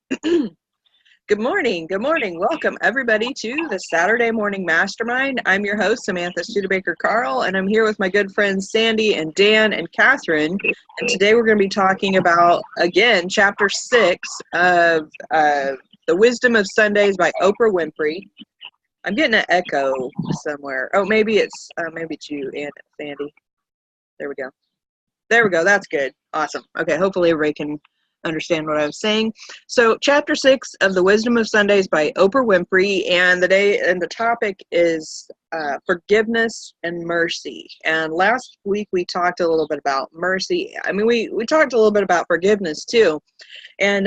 Good morning. Good morning. Welcome everybody to the Saturday Morning Mastermind. I'm your host, Samantha Studebaker-Carl, and I'm here with my good friends Sandy and Dan and Catherine. And today we're going to be talking about, again, Chapter 6 of The Wisdom of Sundays by Oprah Winfrey. I'm getting an echo somewhere. Oh, maybe it's you and Sandy. There we go. There we go. That's good. Awesome. Okay, hopefully everybody can understand what I was saying. So chapter 6 of The Wisdom of Sundays by Oprah Winfrey, and the topic is forgiveness and mercy. And last week we talked a little bit about mercy. I mean, we talked a little bit about forgiveness too. And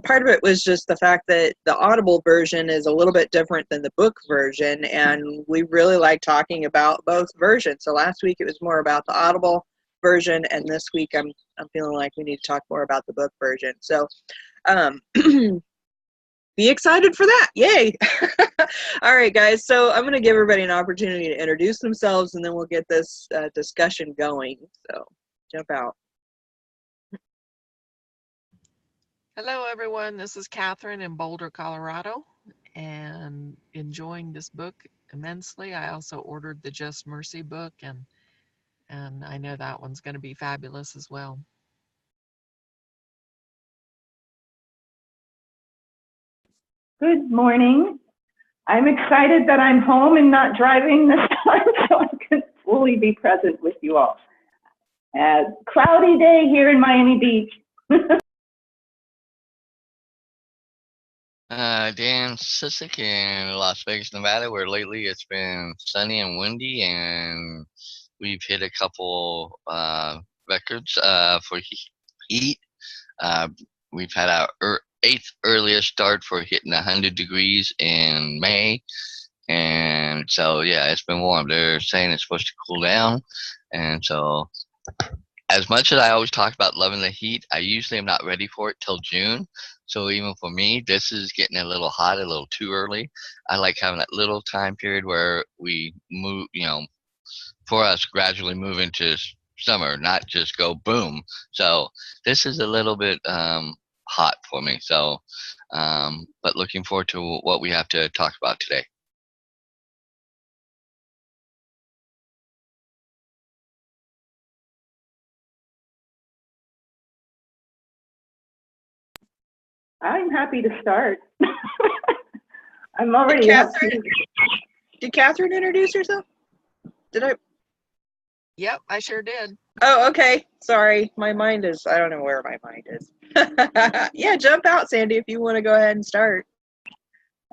part of it was just the fact that the Audible version is a little bit different than the book version, and we really like talking about both versions. So last week it was more about the Audible version, and this week I'm feeling like we need to talk more about the book version. So be excited for that. Yay. All right, guys. So I'm going to give everybody an opportunity to introduce themselves, and then we'll get this discussion going. So jump out. Hello, everyone. This is Catherine in Boulder, Colorado, and enjoying this book immensely. I also ordered the Just Mercy book, and I know that one's going to be fabulous as well. Good morning. I'm excited that I'm home and not driving this time, so I can fully be present with you all. Cloudy day here in Miami Beach. Dan Sisek in Las Vegas, Nevada, where lately it's been sunny and windy, and we've hit a couple records for heat. We've had our 8th earliest start for hitting 100 degrees in May, and so yeah, it's been warm. They're saying it's supposed to cool down, and so as much as I always talk about loving the heat, I usually am not ready for it till June. So even for me, this is getting a little hot, a little too early. I like having that little time period where we move, for us gradually move into summer, not just go boom. So this is a little bit hot for me. So, but looking forward to what we have to talk about today. I'm happy to start. I'm already Did Catherine introduce herself? Did I? Yep, I sure did. Oh, okay. Sorry. My mind is, I don't know where my mind is. Yeah, jump out, Sandy, if you want to go ahead and start.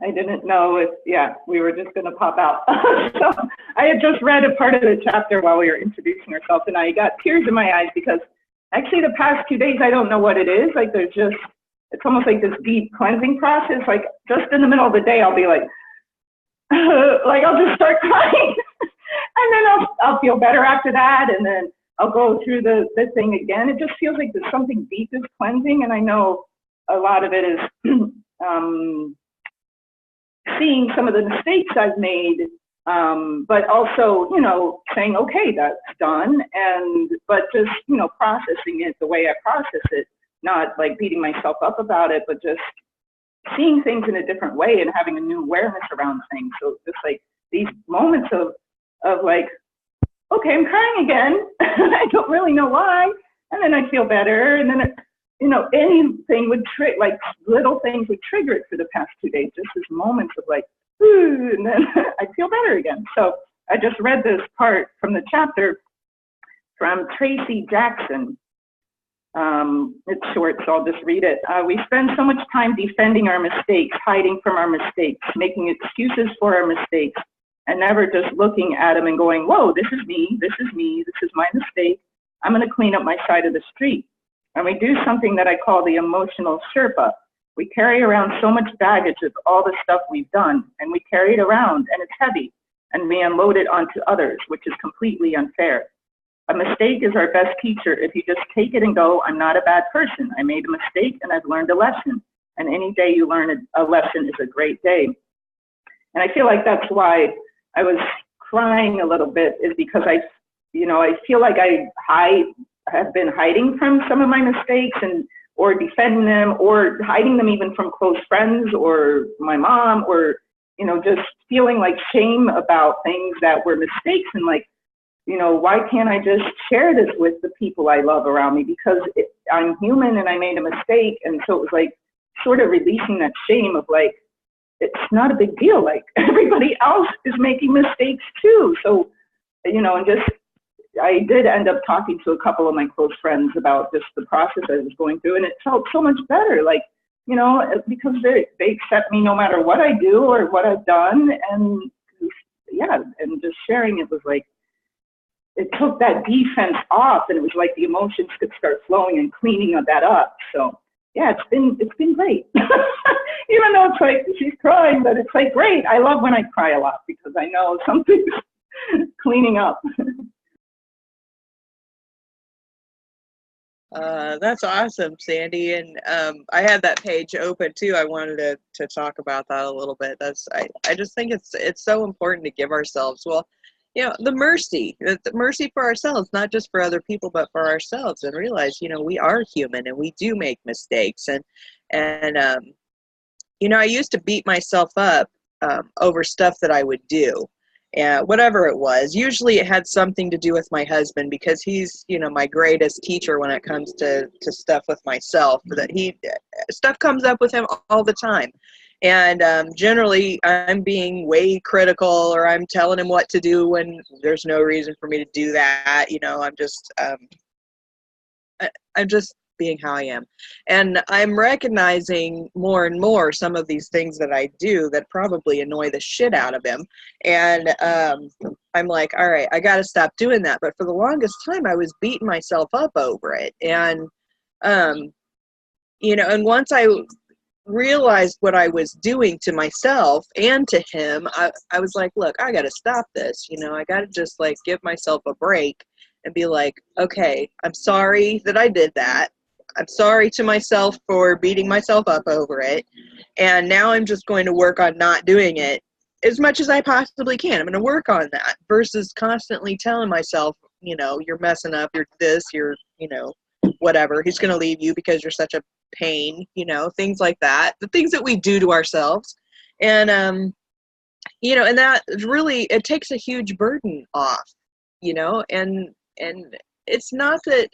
I didn't know we were just going to pop out. So I had just read a part of the chapter while we were introducing ourselves, and I got tears in my eyes because actually the past 2 days, I don't know what it is. Like it's almost like this deep cleansing process. Like just in the middle of the day, I'll be like I'll just start crying. And then I'll feel better after that. And then I'll go through the thing again. It just feels like there's something deep is cleansing. And I know a lot of it is seeing some of the mistakes I've made, but also, saying, okay, that's done. But just, processing it the way I process it, not like beating myself up about it, but just seeing things in a different way and having a new awareness around things. So just like these moments of like, okay, I'm crying again. I don't really know why. And then I feel better. And then, anything would like little things would trigger it for the past 2 days, just as moments of like, ooh, and then I feel better again. So I just read this part from the chapter from Tracy Jackson. It's short, so I'll just read it. We spend so much time defending our mistakes, hiding from our mistakes, making excuses for our mistakes, and never just looking at them and going, whoa, this is me, this is me, this is my mistake. I'm going to clean up my side of the street. And we do something that I call the emotional Sherpa. We carry around so much baggage of all the stuff we've done, and we carry it around, and it's heavy, and we unload it onto others, which is completely unfair. A mistake is our best teacher if you just take it and go, I'm not a bad person. I made a mistake and I've learned a lesson. And any day you learn a lesson is a great day. And I feel like that's why I was crying a little bit, is because I feel like I have been hiding from some of my mistakes, or defending them or hiding them even from close friends or my mom, or, you know, just feeling like shame about things that were mistakes, and like, you know, why can't I just share this with the people I love around me, because I'm human and I made a mistake. And so it was like sort of releasing that shame of like, it's not a big deal. Like everybody else is making mistakes too. So, you know, and just, I did end up talking to a couple of my close friends about just the process I was going through, and it felt so much better. Like, you know, because they accept me no matter what I do or what I've done. And yeah, and just sharing it was like, it took that defense off, and it was like the emotions could start flowing and cleaning that up. So yeah, it's been great. Even though it's like she's crying, but it's like great. I love when I cry a lot because I know something's cleaning up. That's awesome, Sandy. And I had that page open too. I wanted to talk about that a little bit. I just think it's so important to give ourselves, well, you know, the mercy for ourselves, not just for other people, but for ourselves, and realize, you know, we are human and we do make mistakes. And you know, I used to beat myself up over stuff that I would do. And whatever it was, usually it had something to do with my husband, because he's, you know, my greatest teacher when it comes to stuff with myself. That stuff comes up with him all the time. And generally I'm being way critical, or I'm telling him what to do when there's no reason for me to do that. You know, I'm just being how I am. And I'm recognizing more and more some of these things that I do that probably annoy the shit out of him. And I'm like, all right, I got to stop doing that. But for the longest time, I was beating myself up over it. And, you know, and once I realized what I was doing to myself and to him, I was like, look, I got to stop this. You know, I got to just like give myself a break and be like, okay, I'm sorry that I did that. I'm sorry to myself for beating myself up over it. And now I'm just going to work on not doing it as much as I possibly can. I'm going to work on that versus constantly telling myself, you know, you're messing up, you're this, you're, you know, whatever. He's going to leave you because you're such a pain, you know, things like that. The things that we do to ourselves. And, you know, and that really, it takes a huge burden off, you know, and it's not that,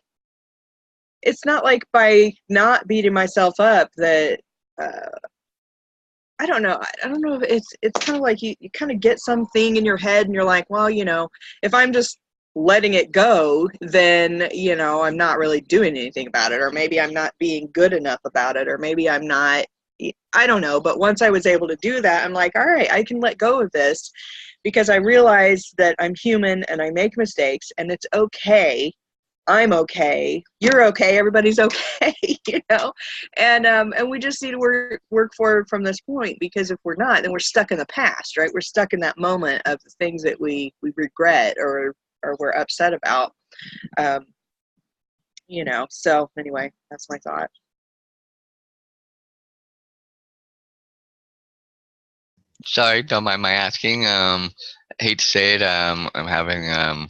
it's not like by not beating myself up that, I don't know. I don't know if it's kind of like you kind of get something in your head and you're like, well, you know, if I'm just letting it go, then, you know, I'm not really doing anything about it, or maybe I'm not being good enough about it, or maybe I'm not, I don't know. But once I was able to do that, I'm like, all right, I can let go of this, because I realized that I'm human and I make mistakes, and it's okay. I'm okay. You're okay. Everybody's okay. You know, and we just need to work forward from this point, because if we're not, then we're stuck in the past, right? We're stuck in that moment of the things that we regret or we're upset about. You know. So anyway, that's my thought. Sorry, don't mind my asking. Hate to say it, I'm having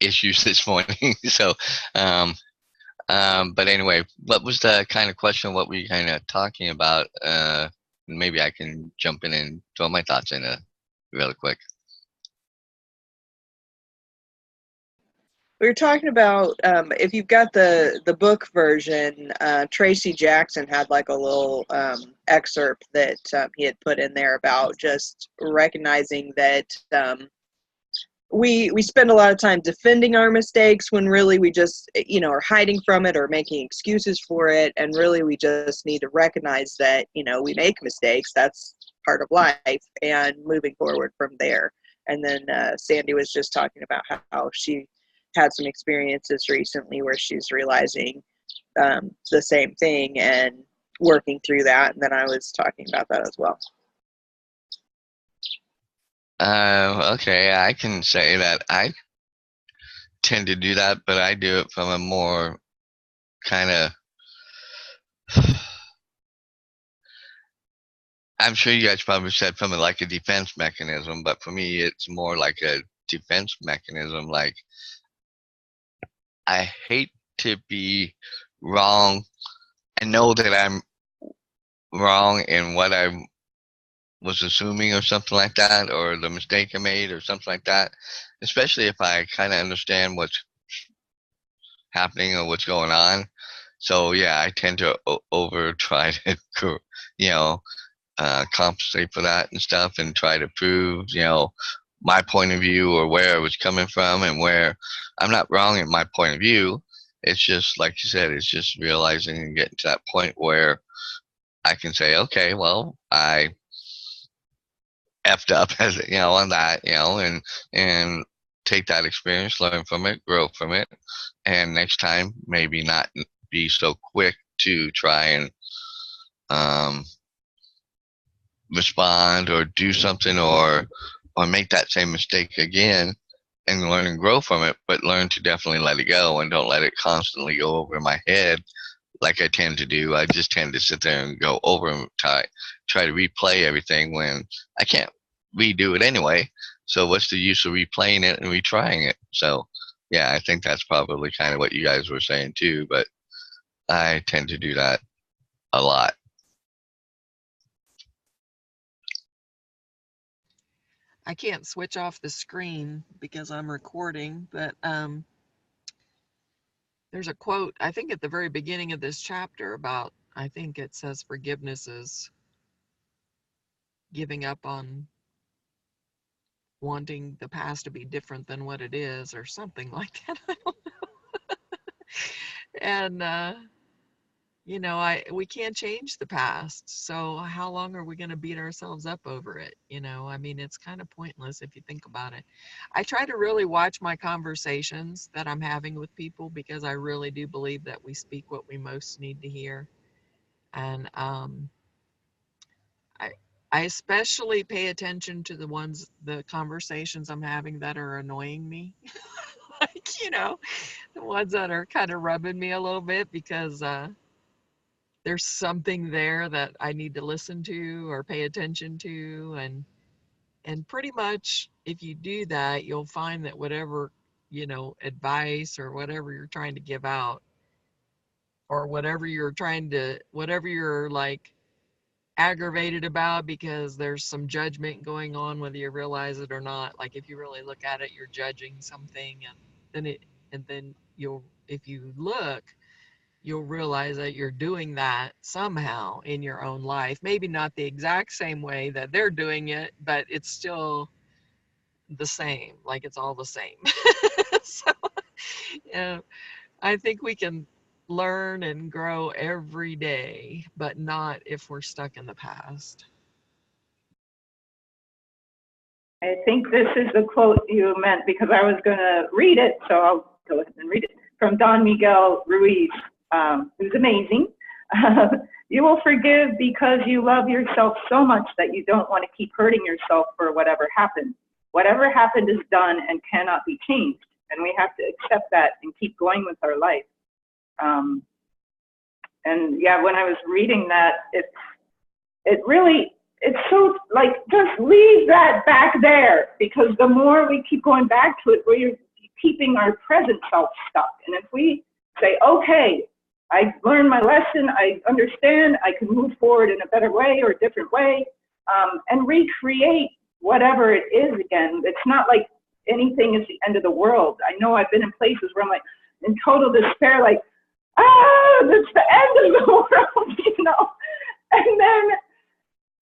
issues this morning. So, but anyway, what was the kind of question? What were you kind of talking about? Maybe I can jump in and throw my thoughts in really quick. We were talking about if you've got the book version, Tracy Jackson had like a little excerpt that he had put in there about just recognizing that we spend a lot of time defending our mistakes when really we just, you know, are hiding from it or making excuses for it. And really we just need to recognize that, you know, we make mistakes. That's part of life, and moving forward from there. And then Sandy was just talking about how she had some experiences recently where she's realizing the same thing and working through that. And then I was talking about that as well. Okay, I can say that I tend to do that, but I do it from a more kind of, I'm sure you guys probably said from like a defense mechanism, but for me, it's more like a defense mechanism. Like, I hate to be wrong I know that I'm wrong in what I was assuming or something like that, or the mistake I made or something like that, especially if I kind of understand what's happening or what's going on. So yeah, I tend to over try to, you know, compensate for that and stuff, and try to prove, my point of view or where I was coming from, and where I'm not wrong in my point of view. It's just like you said, it's just realizing and getting to that point where I can say, okay, well, I effed up as on that, and take that experience, learn from it, grow from it, and next time maybe not be so quick to try and respond or do something, or make that same mistake again, and learn and grow from it, but learn to definitely let it go and don't let it constantly go over my head like I tend to do. I just tend to sit there and go over and try to replay everything when I can't redo it anyway. So what's the use of replaying it and retrying it? So yeah, I think that's probably kind of what you guys were saying too, but I tend to do that a lot. I can't switch off the screen because I'm recording, but there's a quote, I think at the very beginning of this chapter, about, I think it says forgiveness is giving up on wanting the past to be different than what it is, or something like that. I don't know. And we can't change the past, so how long are we going to beat ourselves up over it? I mean, it's kind of pointless if you think about it. I try to really watch my conversations that I'm having with people, because I really do believe that we speak what we most need to hear. And I especially pay attention to the conversations I'm having that are annoying me. Like, the ones that are kind of rubbing me a little bit, because there's something there that I need to listen to or pay attention to. And pretty much if you do that, you'll find that whatever, advice or whatever you're trying to give out, or whatever you're like aggravated about because there's some judgment going on, whether you realize it or not. Like, if you really look at it, you're judging something, and then if you look, you'll realize that you're doing that somehow in your own life. Maybe not the exact same way that they're doing it, but it's still the same. Like, it's all the same. So, I think we can learn and grow every day, but not if we're stuck in the past. I think this is the quote you meant, because I was going to read it, so I'll go ahead and read it, from Don Miguel Ruiz, who's amazing. You will forgive because you love yourself so much that you don't want to keep hurting yourself for whatever happened. Whatever happened is done and cannot be changed, and we have to accept that and keep going with our life. And yeah, when I was reading that, it's so, like, just leave that back there, because the more we keep going back to it, we're keeping our present self stuck. And if we say, okay, I learned my lesson, I understand, I can move forward in a better way or a different way, and recreate whatever it is again. It's not like anything is the end of the world. I know I've been in places where I'm like in total despair, like, it's the end of the world, And then,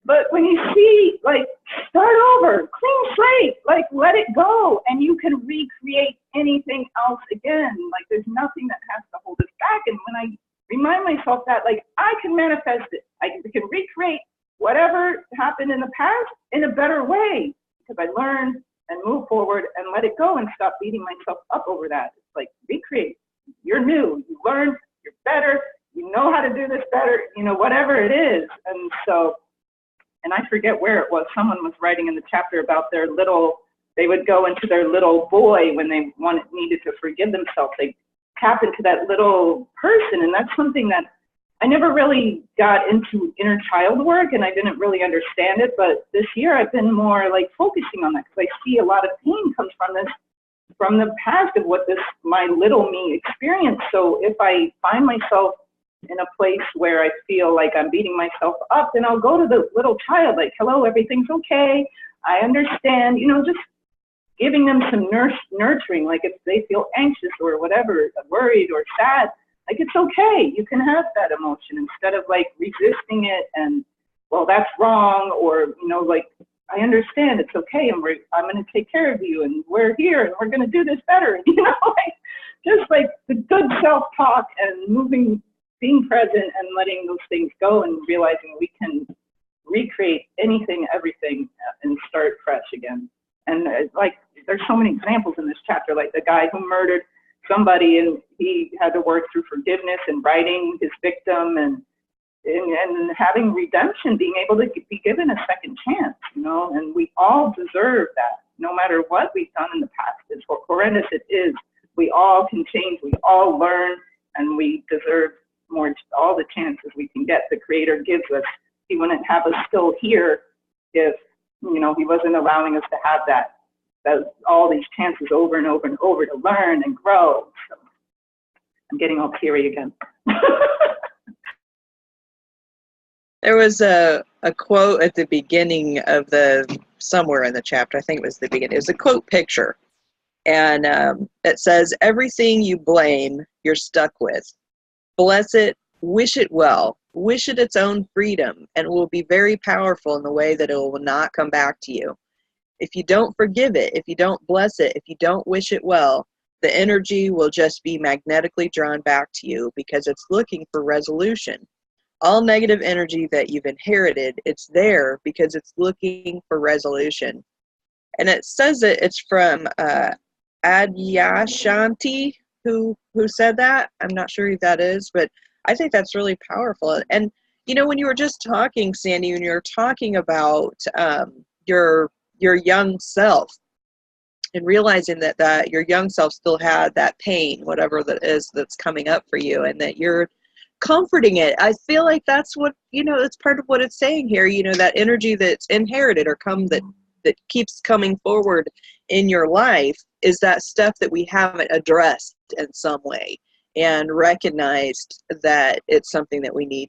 but when you see, like, start over, clean slate, like, let it go, and you can recreate anything else again. Like, there's nothing that has to hold us back. And when I remind myself that, like, I can manifest it, I can recreate whatever happened in the past in a better way, because I learned and move forward and let it go and stop beating myself up over that. It's like, recreate. You're new, you learned, you're better, you know how to do this better, whatever it is. And so, and I forget where it was, someone was writing in the chapter about they would go into their little boy when they needed to forgive themselves. They tap into that little person, and that's something that I never really got into inner child work, and I didn't really understand it, but this year I've been more like focusing on that, because I see a lot of pain comes from the past of what my little me experienced. So if I find myself in a place where I feel like I'm beating myself up, then I'll go to the little child, like, hello, everything's okay. I understand, just giving them some nurturing, like if they feel anxious or whatever, worried or sad, like it's okay. You can have that emotion instead of like resisting it and, well, that's wrong, or, like, I understand, it's okay, and I'm going to take care of you, and we're here, and we're going to do this better, like, just like the good self-talk and being present and letting those things go and realizing we can recreate anything, everything, and start fresh again. And like, there's so many examples in this chapter, like the guy who murdered somebody and he had to work through forgiveness and writing his victim and having redemption, being able to be given a second chance, and we all deserve that, no matter what we've done in the past, as horrendous it is. We all can change, we all learn, and we deserve all the chances we can get. The Creator gives us. He wouldn't have us still here if, he wasn't allowing us to have all these chances over and over and over to learn and grow. So I'm getting all teary again. There was a quote at the beginning of somewhere in the chapter, I think it was the beginning, it was a quote picture. And it says, everything you blame, you're stuck with. Bless it, wish it well, wish it its own freedom, and it will be very powerful in the way that it will not come back to you. If you don't forgive it, if you don't bless it, if you don't wish it well, the energy will just be magnetically drawn back to you because it's looking for resolution. All negative energy that you've inherited, it's there because it's looking for resolution. And it says that it's from Adyashanti, who said that. I'm not sure who that is, but I think that's really powerful. And, when you were just talking, Sandy, when you were talking about your young self and realizing that your young self still had that pain, whatever that is that's coming up for you, and that you're comforting it. I feel like that's what, that's part of what it's saying here, that energy that's inherited or that keeps coming forward in your life is that stuff that we haven't addressed in some way and recognized that it's something that we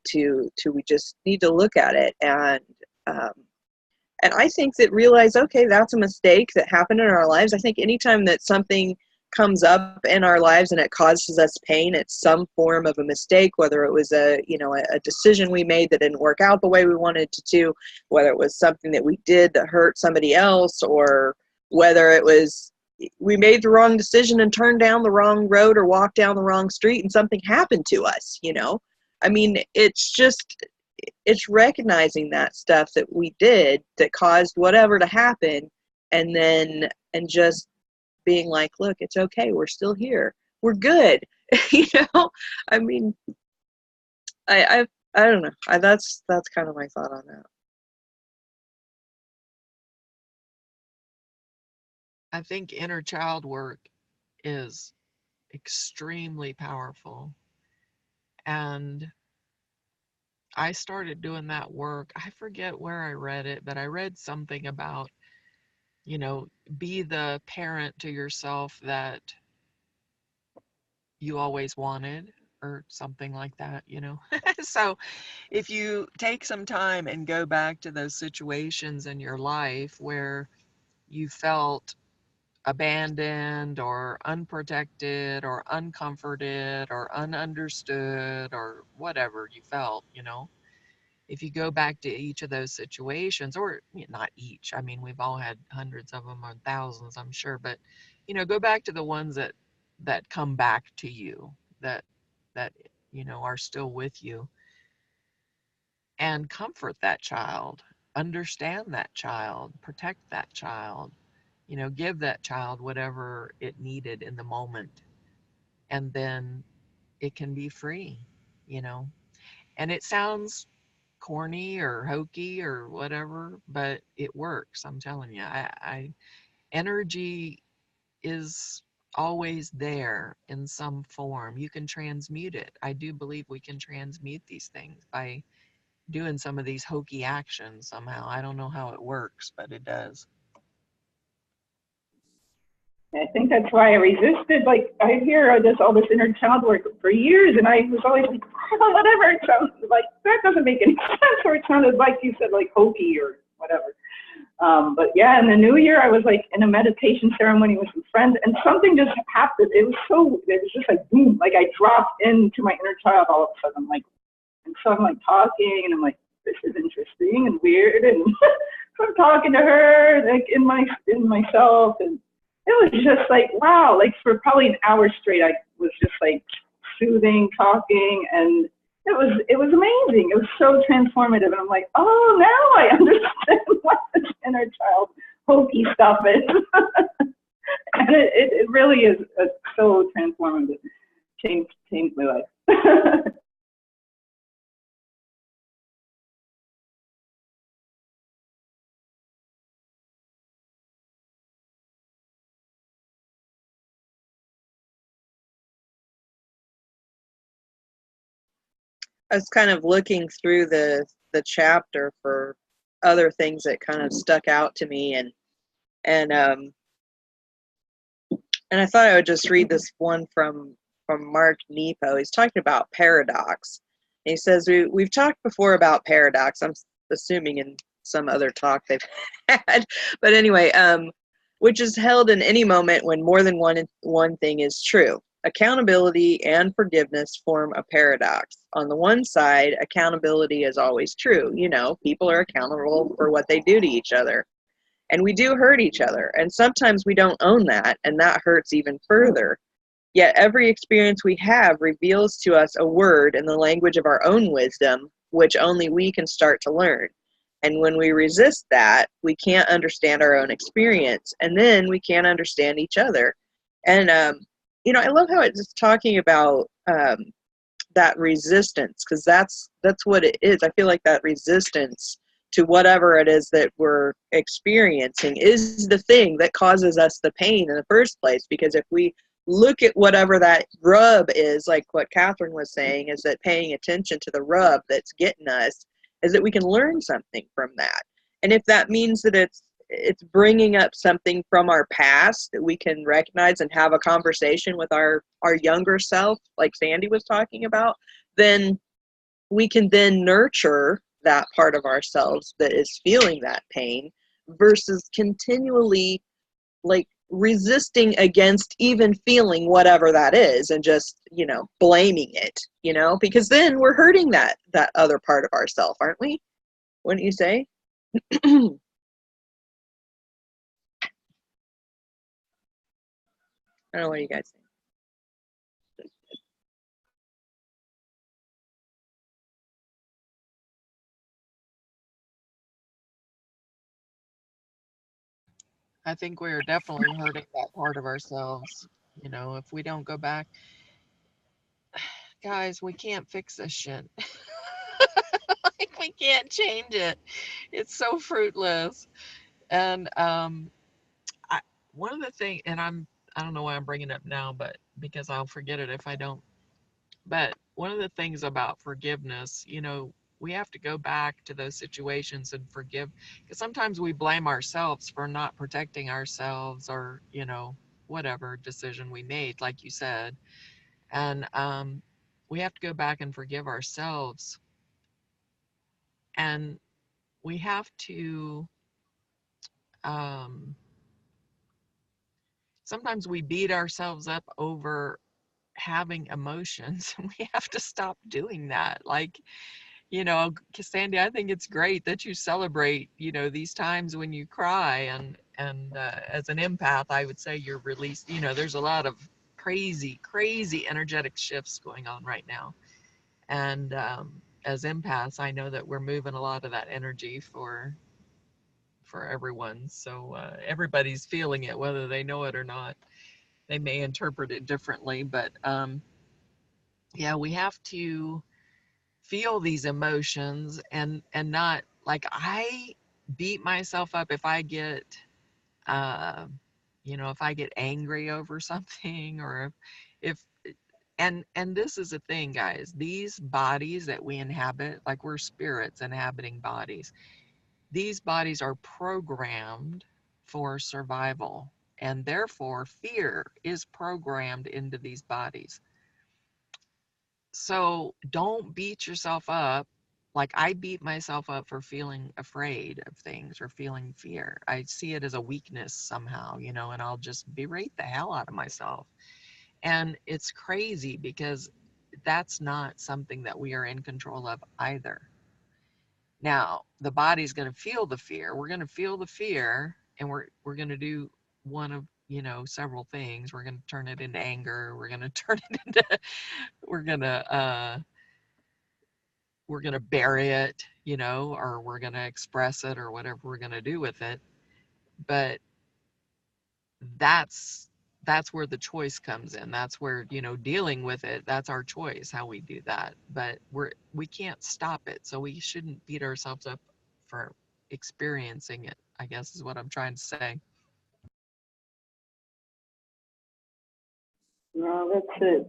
just need to look at it. And I think that realize, okay, that's a mistake that happened in our lives. I think anytime that something comes up in our lives and it causes us pain, it's some form of a mistake, whether it was a decision we made that didn't work out the way we wanted to, whether it was something that we did that hurt somebody else, or whether it was we made the wrong decision and turned down the wrong road or walked down the wrong street and something happened to us. I mean, it's recognizing that stuff that we did that caused whatever to happen, and just being like, look, it's okay, we're still here, we're good. I mean, I don't know, that's kind of my thought on that. I think inner child work is extremely powerful. And I started doing that work. I forget where I read it, but I read something about, be the parent to yourself that you always wanted, or something like that, So if you take some time and go back to those situations in your life where you felt abandoned or unprotected or uncomforted or ununderstood or whatever you felt, if you go back to each of those situations, or not each, I mean, we've all had hundreds of them or thousands, I'm sure, but go back to the ones that come back to you, that are still with you, and comfort that child, understand that child, protect that child, give that child whatever it needed in the moment, and then it can be free, and it sounds corny or hokey or whatever, but it works. I'm telling you, energy is always there in some form. You can transmute it. I do believe we can transmute these things by doing some of these hokey actions somehow. I don't know how it works, but it does. I think that's why I resisted. Like, I hear all this inner child work for years, and I was always like, oh, whatever. It sounds like that doesn't make any sense. Or it sounded like you said, like hokey or whatever. But yeah, in the new year, I was like in a meditation ceremony with some friends, and something just happened. It was just like boom, like I dropped into my inner child all of a sudden. Like, and so I'm like talking, and I'm like, this is interesting and weird, and so I'm talking to her, like in myself, and it was just like, wow, like for probably an hour straight, I was just like soothing, talking, and it was amazing. It was so transformative. And I'm like, oh, now I understand what this inner child hokey stuff is. And it really is so transformative. Changed my life. I was kind of looking through the chapter for other things that kind of stuck out to me, and I thought I would just read this one from Mark Nepo. He's talking about paradox. And he says we've talked before about paradox. I'm assuming in some other talk they've had, but anyway, which is held in any moment when more than one thing is true. Accountability and forgiveness form a paradox. On the one side, accountability is always true. You know, people are accountable for what they do to each other. And we do hurt each other. And sometimes we don't own that, and that hurts even further. Yet every experience we have reveals to us a word in the language of our own wisdom, which only we can start to learn. And when we resist that, we can't understand our own experience, and then we can't understand each other. And I love how it's talking about that resistance, because that's what it is. I feel like that resistance to whatever it is that we're experiencing is the thing that causes us the pain in the first place. Because if we look at whatever that rub is, like what Catherine was saying, is that paying attention to the rub that's getting us, is that we can learn something from that. And if that means that it's bringing up something from our past that we can recognize and have a conversation with our younger self, like Sandy was talking about, then we can then nurture that part of ourselves that is feeling that pain versus continually like resisting against even feeling whatever that is and just, blaming it, because then we're hurting that other part of ourself, aren't we? Wouldn't you say? I don't know what you guys think. I think we are definitely hurting that part of ourselves. If we don't go back, guys, we can't fix this shit. Like, we can't change it. It's so fruitless. And one of the things, and I don't know why I'm bringing it up now, but because I'll forget it if I don't. But one of the things about forgiveness, we have to go back to those situations and forgive, because sometimes we blame ourselves for not protecting ourselves, or whatever decision we made, like you said. And we have to go back and forgive ourselves, and we have to sometimes we beat ourselves up over having emotions, and we have to stop doing that. Like, Sandy, I think it's great that you celebrate, these times when you cry, and as an empath, I would say you're released. There's a lot of crazy energetic shifts going on right now, and as empaths, I know that we're moving a lot of that energy for everyone. So everybody's feeling it, whether they know it or not. They may interpret it differently, but yeah, we have to feel these emotions, and not, like, I beat myself up if I get if I get angry over something, or if and this is a thing, guys. These bodies that we inhabit, like, we're spirits inhabiting bodies. These bodies are programmed for survival, and therefore fear is programmed into these bodies. So don't beat yourself up. Like I beat myself up for feeling afraid of things or feeling fear. I see it as a weakness somehow, and I'll just berate the hell out of myself. And it's crazy because that's not something that we are in control of either. Now, the body's going to feel the fear. We're going to feel the fear, and we're going to do one of, several things. We're going to turn it into anger. We're going to turn it into, we're going to, we're going to bury it, or we're going to express it or whatever we're going to do with it. But that's where the choice comes in. That's where, dealing with it, that's our choice, how we do that. But we can't stop it. So we shouldn't beat ourselves up for experiencing it, I guess is what I'm trying to say. No, that's a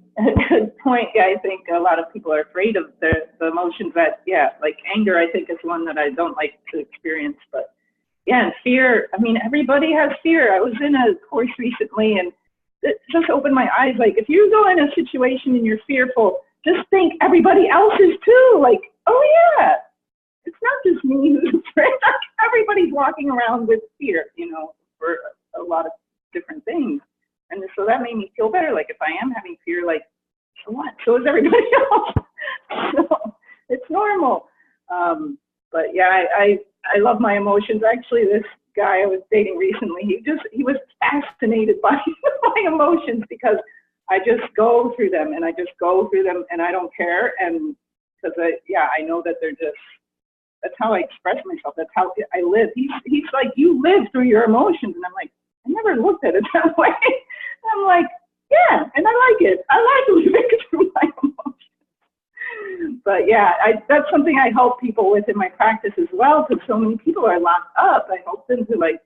good point. Yeah, I think a lot of people are afraid of the emotions that, like anger, I think is one that I don't like to experience. But yeah, and fear, I mean, everybody has fear. I was in a course recently and it just opened my eyes. Like, if you go in a situation and you're fearful, just think everybody else is too. Like, oh yeah, it's not just me who's afraid. Everybody's walking around with fear, for a lot of different things. And so that made me feel better. Like, if I am having fear, like, so what? So is everybody else. So it's normal. But yeah, I love my emotions. Actually, this guy I was dating recently, he was fascinated by my emotions because I just go through them and I don't care. And because I know that that's how I express myself. That's how I live. He's like, you live through your emotions. And I'm like, I never looked at it that way. I'm like, yeah, and I like it. I like living through my emotions. But yeah, that's something I help people with in my practice as well, because so many people are locked up. I help them to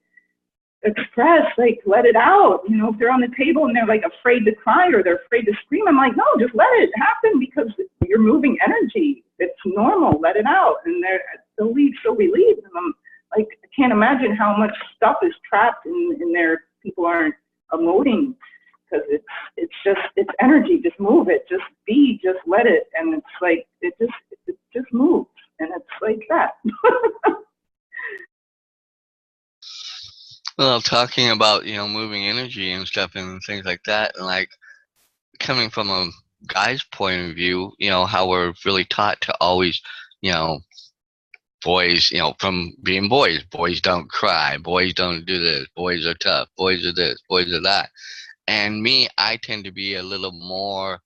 express, let it out. If they're on the table and they're afraid to cry or they're afraid to scream, I'm like, no, just let it happen because you're moving energy. It's normal. Let it out. And they'll leave so relieved. And I'm like, I can't imagine how much stuff is trapped in there. People aren't emoting because it's energy. Just move it. Just be. Just let it. And it's like it just moves. And it's like that. Well, talking about, moving energy and stuff and things like that, and coming from a guy's point of view, how we're really taught to always, boys, from being boys don't cry, boys don't do this, boys are tough, boys are this, boys are that. And me, I tend to be a little more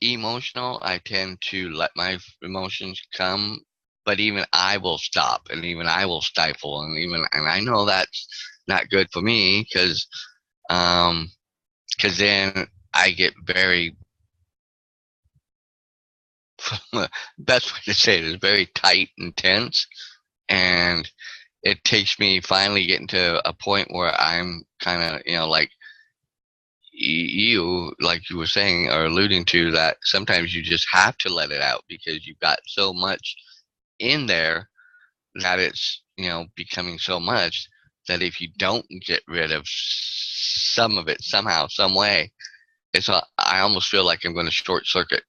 emotional. I tend to let my emotions come, but even I will stop and even I will stifle, and I know that's not good for me because then I get very best way to say it is very tight and tense, and it takes me finally getting to a point where I'm kind of like like you were saying or alluding to, that sometimes you just have to let it out because you've got so much in there that it's becoming so much that if you don't get rid of some of it somehow, some way, I almost feel like I'm going to short circuit.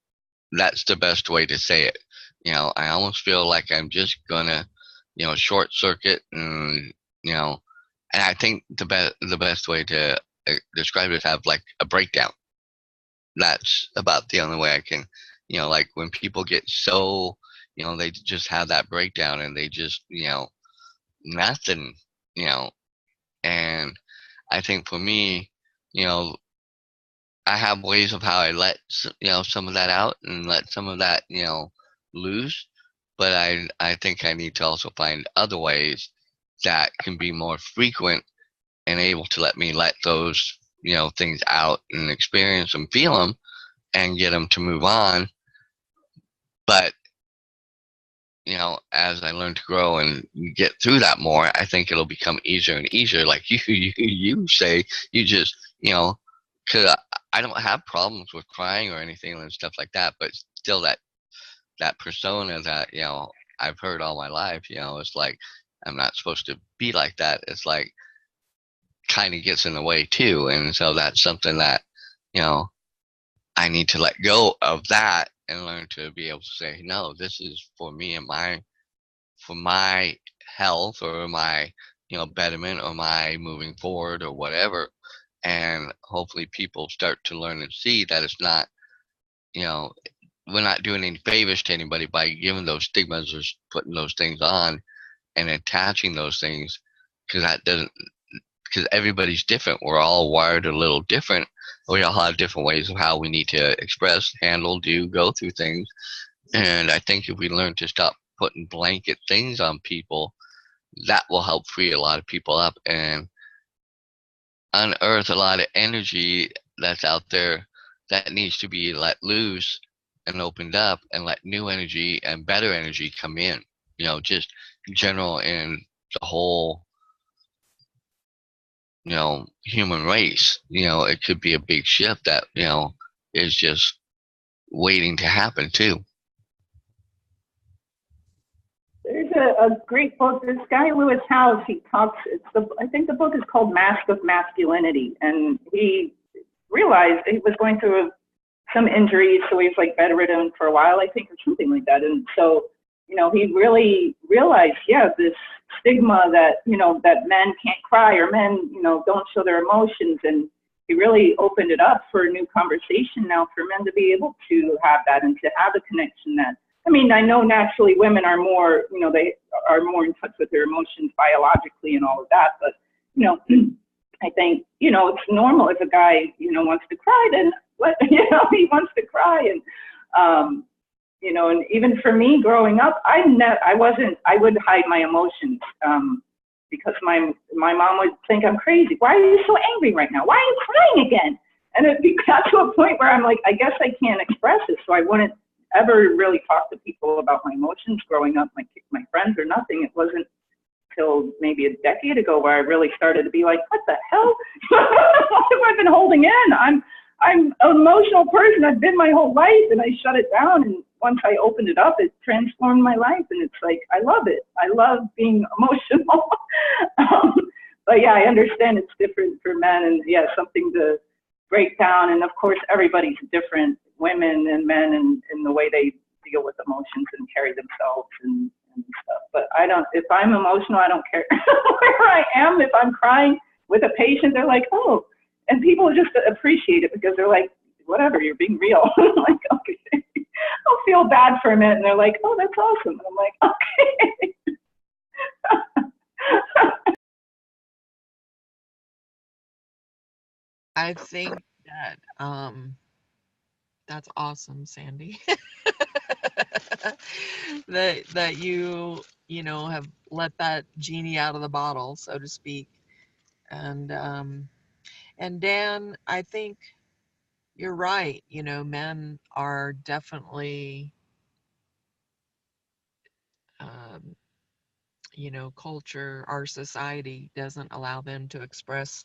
That's the best way to say it. I almost feel like I'm just gonna short circuit, and and I think the best way to describe it is have a breakdown. That's about the only way I can, when people get so, they just have that breakdown and they just, nothing, you know, and I think for me, you know, I have ways of how I let, some of that out and let some of that, loose, but I think I need to also find other ways that can be more frequent and able to let me let those, things out and experience them, feel them, and get them to move on. But as I learn to grow and get through that more, I think it'll become easier and easier. Like you say, you just, because I don't have problems with crying or anything and stuff like that, but still that persona that, I've heard all my life, it's like, I'm not supposed to be like that. It's like, kind of gets in the way too. And so that's something that, you know, I need to let go of that and learn to be able to say, no, this is for me and for my health or my, you know, betterment or my moving forward or whatever. And hopefully people start to learn and see that it's not, you know, we're not doing any favors to anybody by giving those stigmas or putting those things on and attaching those things, because that doesn't, because everybody's different. We're all wired a little different. We all have different ways of how we need to express, handle, do, go through things. And I think if we learn to stop putting blanket things on people, that will help free a lot of people up and unearth a lot of energy that's out there that needs to be let loose and opened up, and let new energy and better energy come in. You know, just general in the whole, you know, human race. You know, it could be a big shift that, you know, is just waiting to happen too. There's a great book. This guy, Lewis Howes, he talks, I think the book is called Mask of Masculinity. And he realized he was going through some injuries, so he was like bedridden for a while, I think, or something like that. And so, you know, he really realized, yeah, this stigma that, you know, that men can't cry or men, you know, don't show their emotions. And he really opened it up for a new conversation now for men to be able to have that and to have a connection that, I mean, I know naturally women are more, you know, they are more in touch with their emotions biologically and all of that. But, you know, I think, you know, it's normal if a guy, you know, wants to cry, then what, you know, he wants to cry. And, you know, and even for me growing up, I would hide my emotions because my mom would think I'm crazy. Why are you so angry right now? Why are you crying again? And it got to a point where I'm like, I guess I can't express it. So I wouldn't ever really talk to people about my emotions growing up, my friends or nothing. It wasn't till maybe a decade ago where I really started to be like, what the hell? What have I been holding in? I'm an emotional person. I've been my whole life, and I shut it down. And once I opened it up, it transformed my life. And it's like, I love it. I love being emotional. But yeah, I understand it's different for men, and yeah, something to break down. And of course, everybody's different, women and men, and in the way they deal with emotions and carry themselves and stuff. But if I'm emotional, I don't care where I am. If I'm crying with a patient, they're like, oh, and people just appreciate it because they're like, whatever, you're being real. I'm like, okay. I'll feel bad for a minute, and they're like, oh, that's awesome. And I'm like, okay. I think that that's awesome, Sandy. that you know, have let that genie out of the bottle, so to speak. And Dan, I think you're right. You know, men are definitely, you know, culture, our society doesn't allow them to express.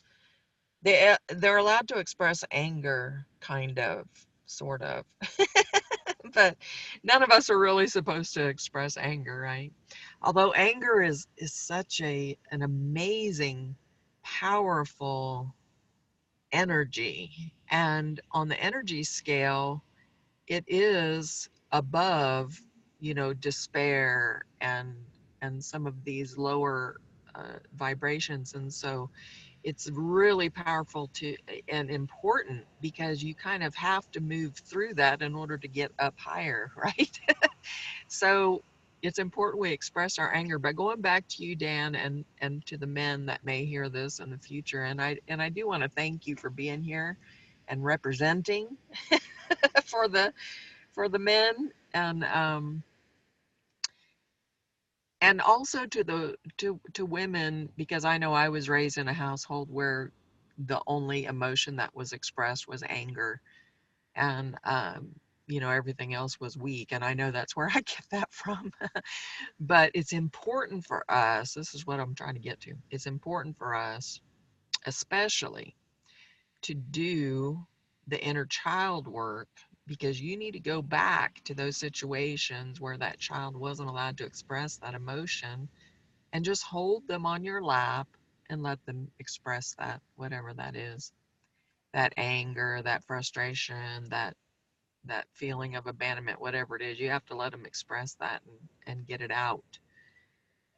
They're allowed to express anger, kind of, sort of, but none of us are really supposed to express anger, right? Although anger is such an amazing, powerful energy, and on the energy scale, it is above, you know, despair and some of these lower vibrations. And so it's really powerful to and important, because you kind of have to move through that in order to get up higher, right? So it's important we express our anger. But going back to you, Dan, and to the men that may hear this in the future, and I do want to thank you for being here and representing for the men, and also to the to women, because I know I was raised in a household where the only emotion that was expressed was anger, and you know, everything else was weak, and I know that's where I get that from. But it's important for us, this is what I'm trying to get to, it's important for us especially to do the inner child work, because you need to go back to those situations where that child wasn't allowed to express that emotion and just hold them on your lap let them express that, whatever that is, that anger, that frustration, that feeling of abandonment, whatever it is. You have to let them express that and get it out.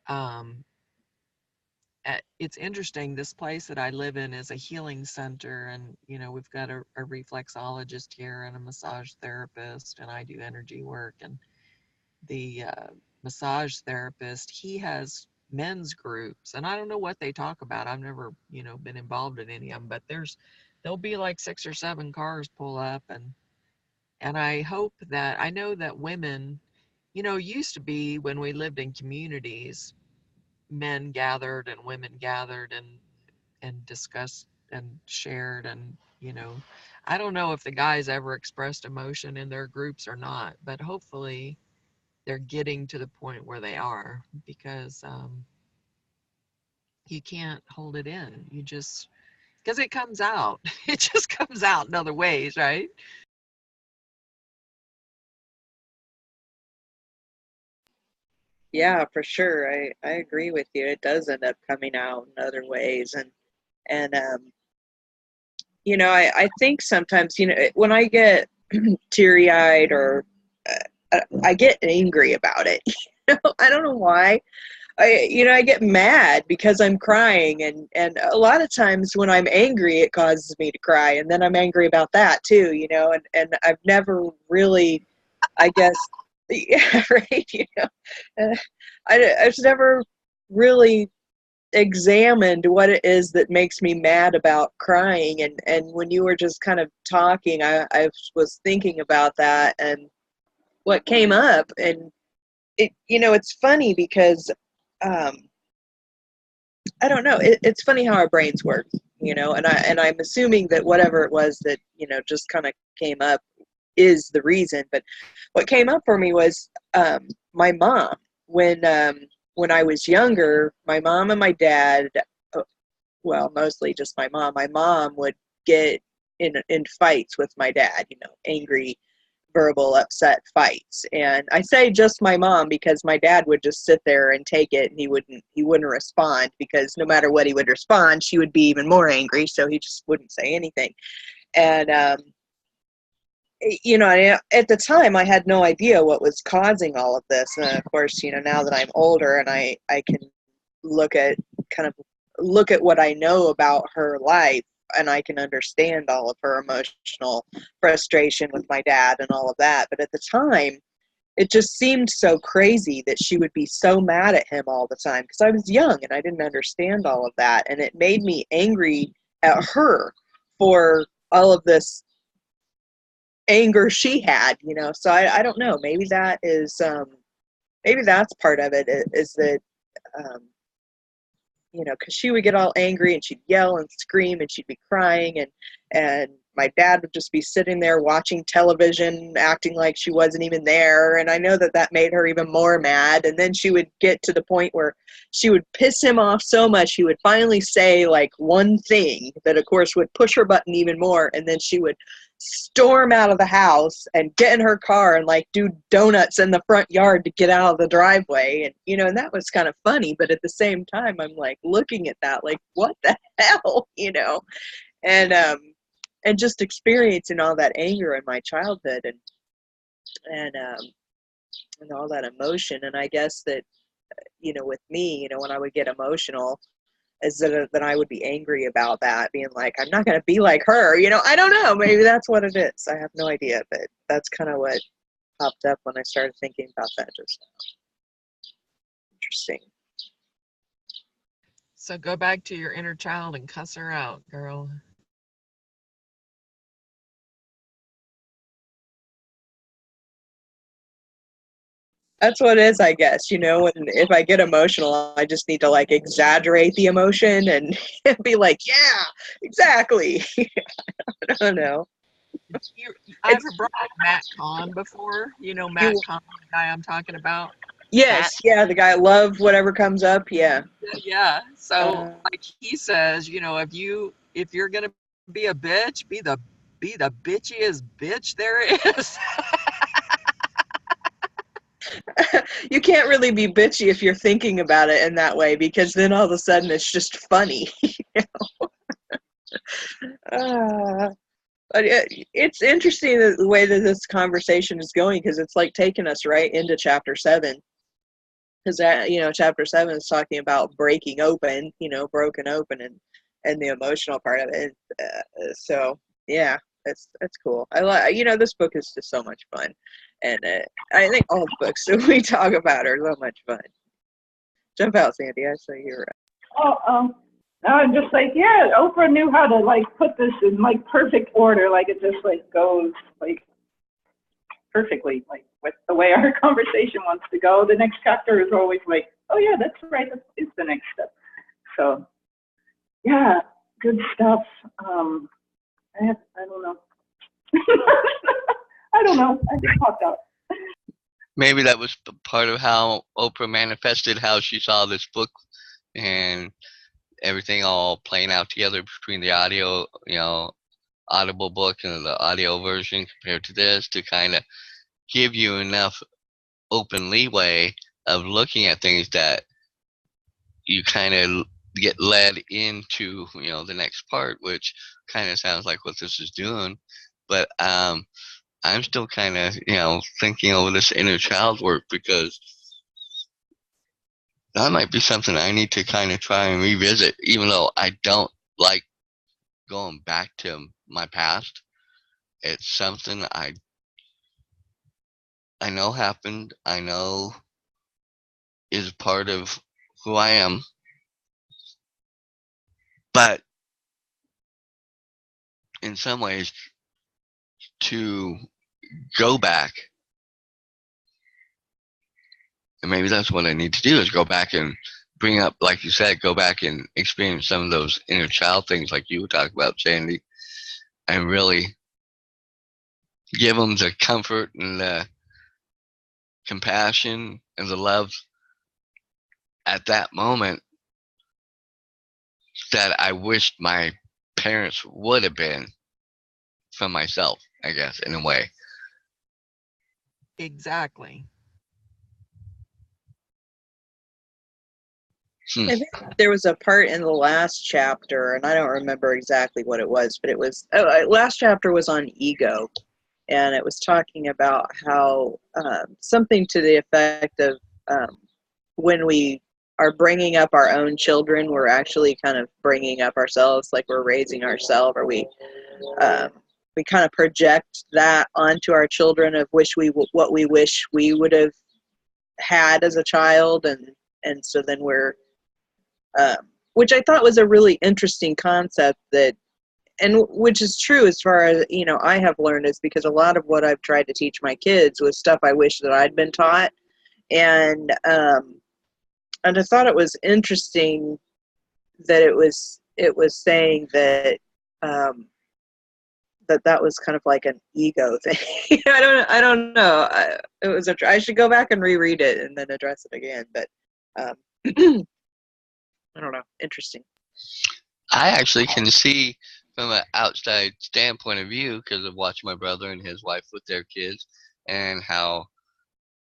Um, it's interesting. This place that I live in is a healing center, and we've got a reflexologist here and a massage therapist, and I do energy work. And the massage therapist, he has men's groups, and I don't know what they talk about. I've never been involved in any of them, but there'll be like 6 or 7 cars pull up, and I hope that, I know that women, used to be, when we lived in communities, men gathered and women gathered and discussed and shared, and I don't know if the guys ever expressed emotion in their groups or not, but hopefully they're getting to the point where they are, because you can't hold it in. You just, because it comes out. It just comes out in other ways, right? Yeah, for sure. I agree with you. It does end up coming out in other ways. And I think sometimes, when I get teary-eyed or I get angry about it. I don't know why. I get mad because I'm crying, and a lot of times when I'm angry, it causes me to cry, and then I'm angry about that too, and I've never really, I guess, yeah, right, uh, I've just never really examined what it is that makes me mad about crying, and when you were just kind of talking, I was thinking about that and what came up, and it's funny because um, I don't know. It's funny how our brains work, and I'm assuming that whatever it was that just kind of came up is the reason. But what came up for me was my mom. When I was younger, my mom and my dad, well, mostly just my mom. My mom would get in fights with my dad. Angry, verbal, upset fights. And I say just my mom because my dad would just sit there and take it, and he wouldn't respond, because no matter what he would respond, she would be even more angry, so he just wouldn't say anything. And at the time I had no idea what was causing all of this. And of course, now that I'm older and I can look at kind of look at what I know about her life, and I can understand all of her emotional frustration with my dad and all of that. But at the time, it just seemed so crazy that she would be so mad at him all the time, because I was young and I didn't understand all of that. And it made me angry at her for all of this anger she had, So I don't know. Maybe that is, maybe that's part of it, is that, um, because she would get all angry and she'd yell and scream and she'd be crying, and my dad would just be sitting there watching television, acting like she wasn't even there. And I know that made her even more mad. And then she would get to the point where she would piss him off so much, he would finally say like one thing that, of course, would push her button even more. And then she would storm out of the house and get in her car and like do donuts in the front yard to get out of the driveway. And and that was kind of funny, but at the same time I'm like looking at that like, what the hell, and just experiencing all that anger in my childhood, and all that emotion. And I guess that with me, when I would get emotional, is that I would be angry about that, being like, I'm not going to be like her. I don't know. Maybe that's what it is. I have no idea, but that's kind of what popped up when I started thinking about that just now. Interesting. So go back to your inner child and cuss her out, girl. That's what it is, I guess. If I get emotional, I just need to like exaggerate the emotion and be like, yeah, exactly. I don't know. I've brought up Matt Kahn before. Matt Kahn, the guy I'm talking about. Yes, Matt. yeah, the guy, love whatever comes up, yeah. Yeah. So like he says, if you're gonna be a bitch, be the bitchiest bitch there is. You can't really be bitchy if you're thinking about it in that way, because then all of a sudden it's just funny. uh, but it's interesting the way that this conversation is going, because it's like taking us right into chapter 7. Because that, chapter 7 is talking about breaking open, broken open, and the emotional part of it. So yeah, it's cool. I like, this book is just so much fun, and I think all the books that we talk about are so much fun. Jump out, Sandy. I say you're right. Oh, I'm just like, yeah, Oprah knew how to like put this in like perfect order, like it just like goes like perfectly, like with the way our conversation wants to go. The next chapter is always like, oh yeah, that's right, that is the next step. So yeah, good stuff. I don't know. I don't know. I just popped out. Maybe that was part of how Oprah manifested how she saw this book and everything all playing out together between the audio, audible book and the audio version compared to this, to kind of give you enough open leeway of looking at things that you kind of get led into, the next part, which kind of sounds like what this is doing. But I'm still kind of, thinking over this inner child work, because that might be something I need to kind of try and revisit, even though I don't like going back to my past. It's something I know happened. I know is part of who I am. But in some ways, to go back, and maybe that's what I need to do, is go back and bring up, like you said, go back and experience some of those inner child things like you were talking about, Sandy, and really give them the comfort and the compassion and the love at that moment that I wished my parents would have been from myself, I guess, in a way. Exactly. I think there was a part in the last chapter, and I don't remember exactly what it was, but it was, last chapter was on ego, and it was talking about how something to the effect of when we are bringing up our own children, we're actually kind of bringing up ourselves, like we're raising ourselves, or we kind of project that onto our children of what we wish we would have had as a child, and so then we're which I thought was a really interesting concept, and which is true as far as, I have learned, is because a lot of what I've tried to teach my kids was stuff I wish that I'd been taught. And I thought it was interesting that it was saying that that was kind of like an ego thing. I don't know. I should go back and reread it and then address it again. But I don't know. Interesting. I actually can see from an outside standpoint of view, because of watching my brother and his wife with their kids, and how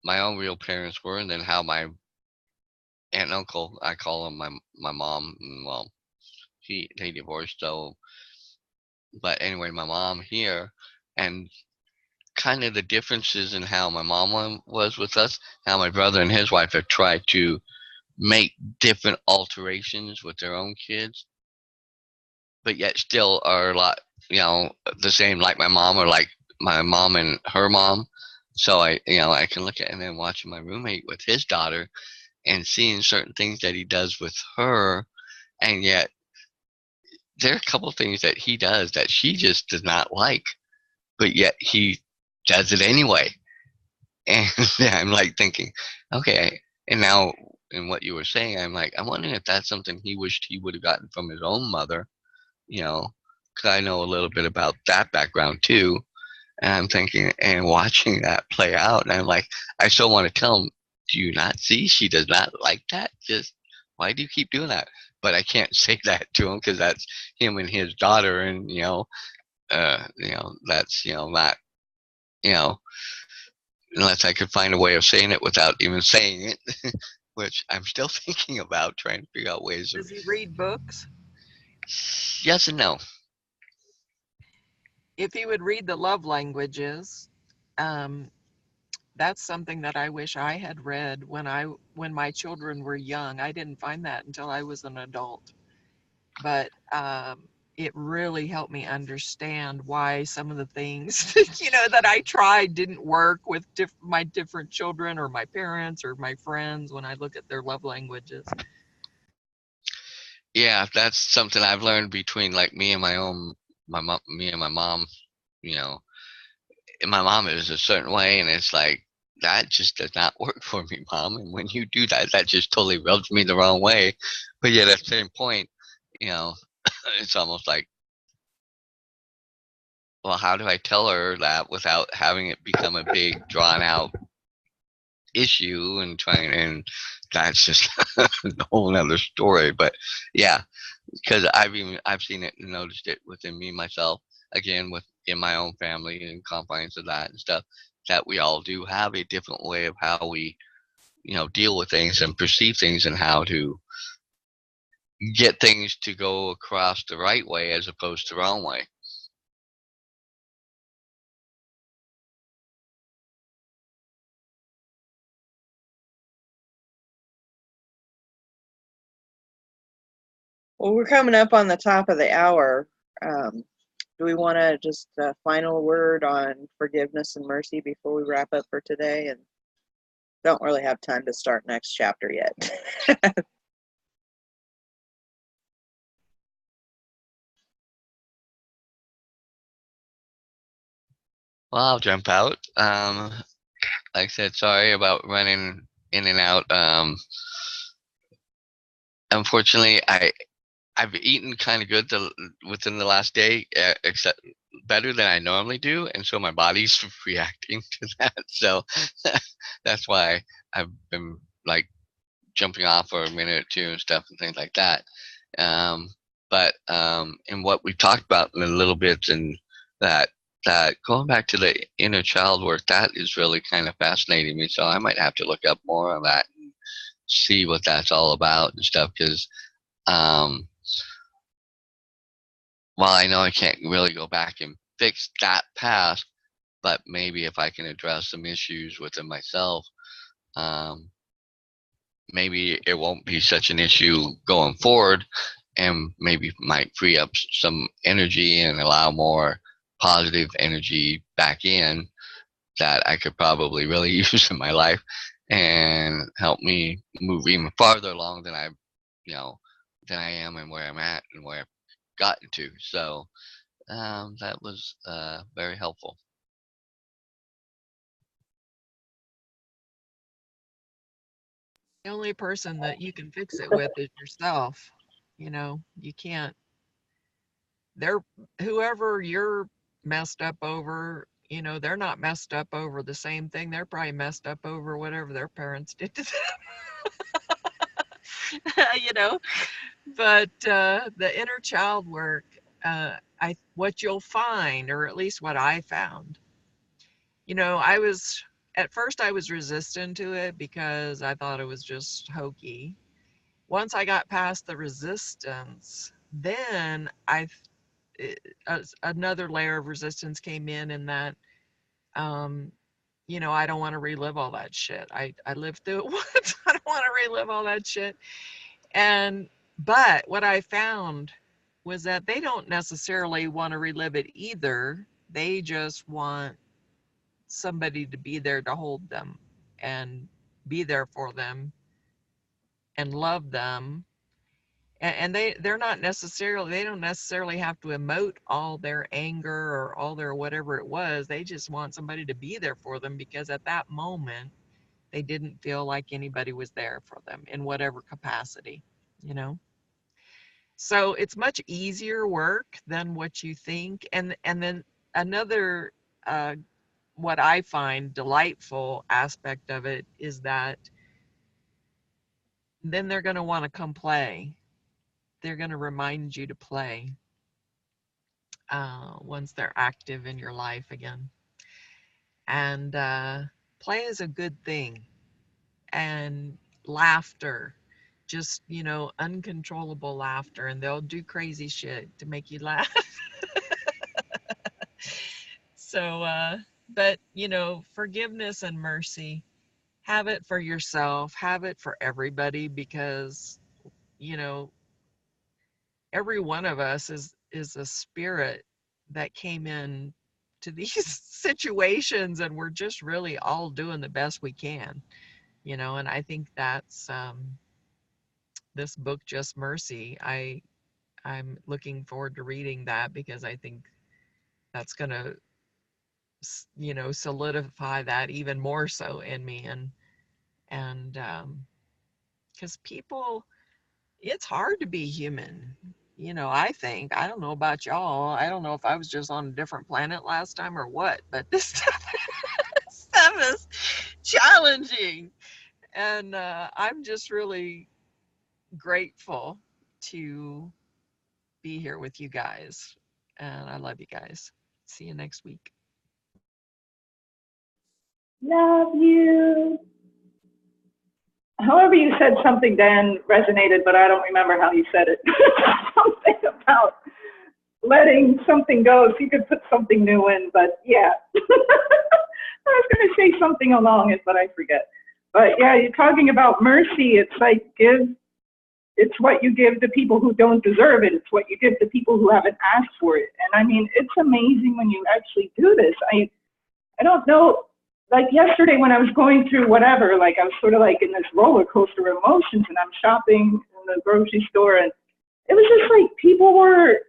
my own real parents were, and then how my aunt and uncle, I call them my mom, well, they divorced, so, but anyway, my mom here, and kind of the differences in how my mom was with us, how my brother and his wife have tried to make different alterations with their own kids, but yet still are a lot, the same, like my mom, or like my mom and her mom. So I can look at, and then watching my roommate with his daughter and seeing certain things that he does with her, and yet there are a couple things that he does that she just does not like, but yet he does it anyway. And I'm like thinking, okay, and now in what you were saying, I'm like, I'm wondering if that's something he wished he would have gotten from his own mother, because I know a little bit about that background too. And I'm thinking and watching that play out, and I'm like, I still want to tell him, do you not see she does not like that? Just, why do you keep doing that? But I can't say that to him, because that's him and his daughter, and that's not, unless I could find a way of saying it without even saying it, which I'm still thinking about, trying to figure out ways of. Does he read books? Yes and no. If he would read the love languages, that's something that I wish I had read when my children were young. I didn't find that until I was an adult, but it really helped me understand why some of the things that I tried didn't work with my different children or my parents or my friends when I look at their love languages. Yeah, that's something I've learned between like me and my mom. You know, and my mom is a certain way, and it's like that just does not work for me, mom. And when you do that, that just totally rubs me the wrong way. But yet at the same point, you know, it's almost like, well, how do I tell her that without having it become a big, drawn out issue and that's just a whole nother story. But yeah, because I've seen it and noticed it within me myself, again within my own family and confines of that and stuff, that we all do have a different way of how we deal with things and perceive things, and how to get things to go across the right way as opposed to the wrong way. Well, we're coming up on the top of the hour. Do we want to just final word on forgiveness and mercy before we wrap up for today? And don't really have time to start next chapter yet. Well, I'll jump out. Like I said, sorry about running in and out. Unfortunately, I've eaten kind of good within the last day, except better than I normally do, and so my body's reacting to that. So that's why I've been like jumping off for a minute or two and stuff and things like that. Um, but and what we talked about in a little bit, and that going back to the inner child work, that is really kind of fascinating me. So I might have to look up more on that and see what that's all about and stuff, because um, while I know I can't really go back and fix that past, but maybe if I can address some issues within myself, um, maybe it won't be such an issue going forward, and maybe might free up some energy and allow more positive energy back in that I could probably really use in my life and help me move even farther along than you know, than I am and where I'm at and where I've gotten to. So that was very helpful. The only person that you can fix it with is yourself. You can't, they're, whoever you're messed up over, they're not messed up over the same thing. They're probably messed up over whatever their parents did to them. But the inner child work, what you'll find, or at least what I found, at first I was resistant to it because I thought it was just hokey. Once I got past the resistance, then another layer of resistance came in that, I don't want to relive all that shit. I lived through it once. I don't want to relive all that shit. But what I found was that they don't necessarily want to relive it either. They just want somebody to be there to hold them and be there for them and love them. And they don't necessarily have to emote all their anger or all their whatever it was. They just want somebody to be there for them, because at that moment they didn't feel like anybody was there for them in whatever capacity, you know. So it's much easier work than what you think. And then another what I find delightful aspect of it is that then they're going to want to come play. They're going to remind you to play once they're active in your life again. And play is a good thing, and laughter, just, uncontrollable laughter, and they'll do crazy shit to make you laugh. So, but, forgiveness and mercy, have it for yourself, have it for everybody, because, you know, every one of us is a spirit that came in to these situations, and we're just really all doing the best we can, and I think that's this book, Just Mercy. I'm looking forward to reading that, because I think that's going to, solidify that even more so in me. And because people, it's hard to be human. I don't know about y'all. I don't know if I was just on a different planet last time or what, but this stuff is challenging. And I'm just really grateful to be here with you guys. And I love you guys. See you next week. Love you. However you said something, Dan, resonated, but I don't remember how you said it. Something about letting something go so you could put something new in, but yeah. I was going to say something along it, but I forget. But yeah, you're talking about mercy. It's like it's what you give to people who don't deserve it. It's what you give to people who haven't asked for it. And I mean, it's amazing when you actually do this. I don't know. Like yesterday when I was going through whatever, like I was sort of like in this roller coaster of emotions, and I'm shopping in the grocery store, and it was just like people were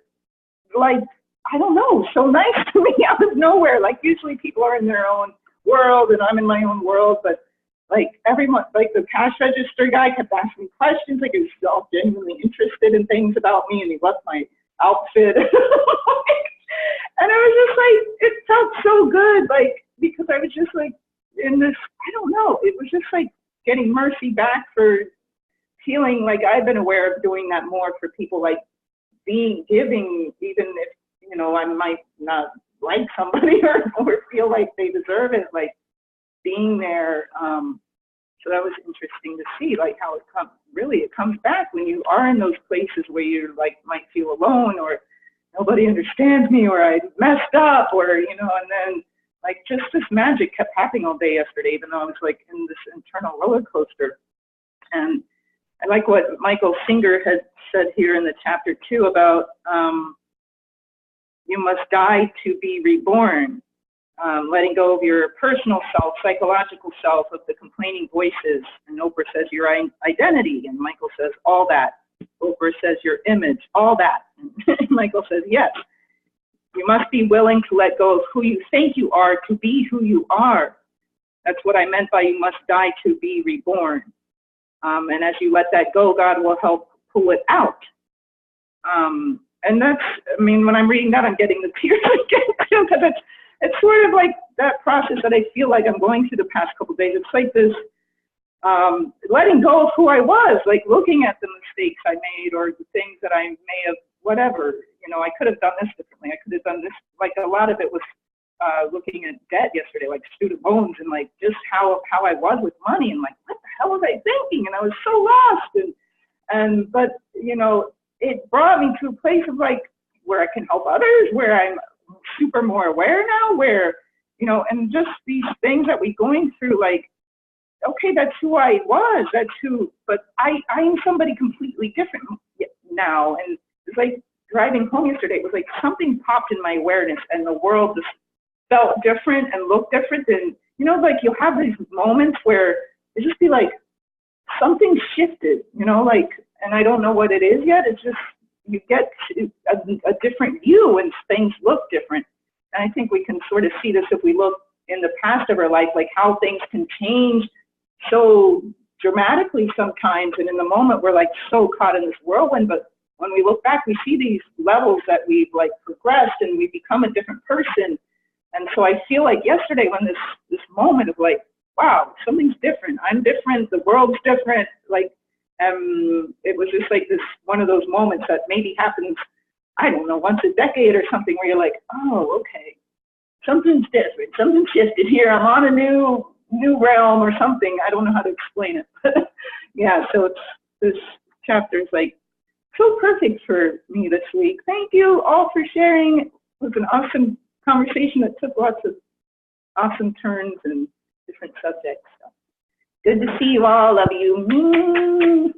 like, I don't know, so nice to me out of nowhere. Like usually people are in their own world and I'm in my own world, but like everyone, like the cash register guy kept asking me questions, like he was all genuinely interested in things about me, and he loved my outfit. And I was just like, it felt so good, like, because I was just like in this, I don't know, it was just like getting mercy back for feeling like I've been aware of doing that more for people, like giving, even if, I might not like somebody or feel like they deserve it, like being there. So that was interesting to see, like how it comes back when you are in those places where you like might feel alone, or nobody understands me, or I messed up, or, and then like just this magic kept happening all day yesterday, even though I was like in this internal roller coaster. And I like what Michael Singer had said here in the chapter 2 about you must die to be reborn, letting go of your personal self, psychological self, of the complaining voices. And Oprah says your identity, and Michael says all that. Oprah says your image, all that. And Michael says yes. You must be willing to let go of who you think you are to be who you are. That's what I meant by you must die to be reborn. And as you let that go, God will help pull it out. And that's, I mean, when I'm reading that, I'm getting the tears again, because it's sort of like that process that I feel like I'm going through the past couple of days. It's like this letting go of who I was, like looking at the mistakes I made, or the things that I may have, whatever, I could have done this differently. I could have done this. Like a lot of it was looking at debt yesterday, like student loans, and like just how I was with money, and like, what the hell was I thinking? And I was so lost. But it brought me to a place of like where I can help others, where I'm super more aware now, where, and just these things that we're going through, like, okay, that's who I was, but I am somebody completely different now. And it's like driving home yesterday, it was like something popped in my awareness, and the world just felt different and looked different. And, like you'll have these moments where it just be like, something shifted, and I don't know what it is yet. It's just, you get a different view, and things look different. And I think we can sort of see this if we look in the past of our life, like how things can change so dramatically sometimes. And in the moment, we're like so caught in this whirlwind. But when we look back, we see these levels that we've like progressed, and we become a different person. And so I feel like yesterday, when this moment of like, wow, something's different. I'm different. The world's different. Like, it was just like this, one of those moments that maybe happens, I don't know, once a decade or something, where you're like, oh, okay, something's different. Something shifted here. I'm on a new new realm or something. I don't know how to explain it. But yeah, so this chapter is like so perfect for me this week. Thank you all for sharing. It was an awesome conversation that took lots of awesome turns and different subjects. So good to see you all. Love you.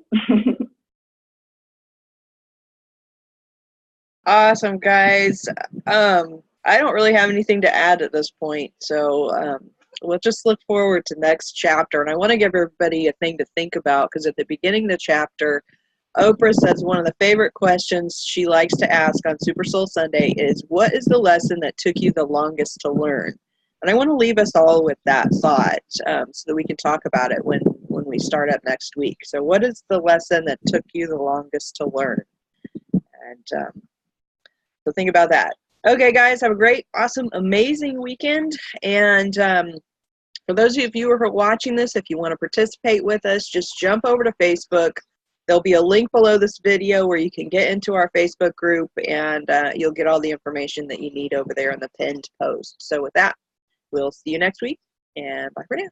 Awesome, guys. I don't really have anything to add at this point, so we'll just look forward to next chapter. And I want to give everybody a thing to think about, because at the beginning of the chapter, Oprah says one of the favorite questions she likes to ask on Super Soul Sunday is, what is the lesson that took you the longest to learn? And I want to leave us all with that thought, so that we can talk about it when we start up next week. So what is the lesson that took you the longest to learn? And so think about that. Okay, guys, have a great, awesome, amazing weekend. And for those of you who are watching this, if you want to participate with us, just jump over to Facebook. There'll be a link below this video where you can get into our Facebook group, and you'll get all the information that you need over there in the pinned post. So with that, we'll see you next week, and bye for now.